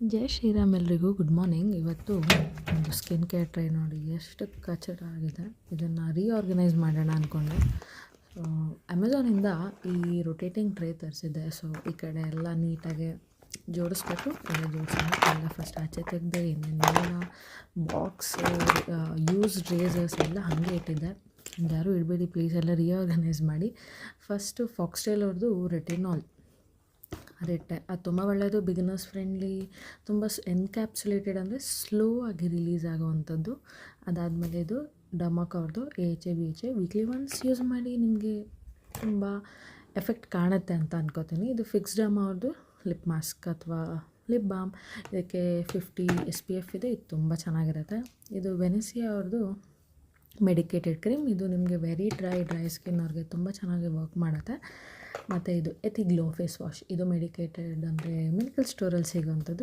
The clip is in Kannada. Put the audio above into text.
ಜೈ ಶ್ರೀರಾಮ್ ಎಲ್ರಿಗೂ ಗುಡ್ ಮಾರ್ನಿಂಗ್. ಇವತ್ತು ಒಂದು ಸ್ಕಿನ್ ಕೇರ್ ಟ್ರೈ ನೋಡಿ ಎಷ್ಟು ಕಚಡ ಆಗಿದೆ. ಇದನ್ನು ರೀಆರ್ಗನೈಸ್ ಮಾಡೋಣ ಅಂದ್ಕೊಂಡೆ. ಸೊ ಅಮೆಝಾನಿಂದ ಈ ರೊಟೇಟಿಂಗ್ ಟ್ರೇ ತರಿಸಿದ್ದೆ. ಸೊ ಈ ಕಡೆ ಎಲ್ಲ ನೀಟಾಗಿ ಜೋಡಿಸ್ಬೇಕು. ಎಲ್ಲ ಜೋಡಿಸೋಣ. ಎಲ್ಲ ಫಸ್ಟ್ ಆಚೆ ತೆಗೆದು ಏನೇನೆಲ್ಲ ಬಾಕ್ಸ್ ಯೂಸ್ಡ್ ರೇಸರ್ಸ್ ಎಲ್ಲ ಹಾಗೆ ಇಟ್ಟಿದ್ದೆ. ಯಾರೂ ಇಡಬೇಡಿ ಪ್ಲೀಸ್, ಎಲ್ಲ ರೀಆರ್ಗನೈಸ್ ಮಾಡಿ. ಫಸ್ಟು ಫಾಕ್ಸ್ಟೈಲ್ ಅವ್ರದ್ದು ರೆಟಿನಾಲ್ ಅದಿಟ್ಟೆ. ಅದು ತುಂಬ ಒಳ್ಳೆಯದು, ಬಿಗಿನರ್ಸ್ ಫ್ರೆಂಡ್ಲಿ, ತುಂಬ ಎನ್ಕ್ಯಾಪ್ಸುಲೇಟೆಡ್ ಅಂದರೆ ಸ್ಲೋ ಆಗಿ ರಿಲೀಸ್ ಆಗೋವಂಥದ್ದು. ಅದಾದಮೇಲೆ ಇದು ಡಮಾಕ್ ಅವ್ರದ್ದು AHA ವೀಕ್ಲಿ ಒನ್ಸ್ ಯೂಸ್ ಮಾಡಿ, ನಿಮಗೆ ತುಂಬ ಎಫೆಕ್ಟ್ ಕಾಣುತ್ತೆ ಅಂತ ಅನ್ಕೋತೀನಿ. ಇದು ಫಿಕ್ಸ್ ಡರ್ಮಾ ಅವ್ರದ್ದು ಲಿಪ್ ಮಾಸ್ಕ್ ಅಥವಾ ಲಿಪ್ ಬಾಮ್. ಇದಕ್ಕೆ 50 SPF ಇದೆ. ಇದು ತುಂಬ ಚೆನ್ನಾಗಿರುತ್ತೆ. ಇದು ವೆನಿಸಿಯಾ ಅವ್ರದ್ದು ಮೆಡಿಕೇಟೆಡ್ ಕ್ರೀಮ್. ಇದು ನಿಮಗೆ ವೆರಿ ಡ್ರೈ ಸ್ಕಿನ್ ಅವ್ರಿಗೆ ತುಂಬ ಚೆನ್ನಾಗಿ ವರ್ಕ್ ಮಾಡುತ್ತೆ. ಮತ್ತು ಇದು ಎಥಿಗ್ಲೋ ಫೇಸ್ ವಾಶ್. ಇದು ಮೆಡಿಕೇಟೆಡ್ ಅಂದರೆ ಮೆಡಿಕಲ್ ಸ್ಟೋರಲ್ಲಿ ಸಿಗೋವಂಥದ್ದು.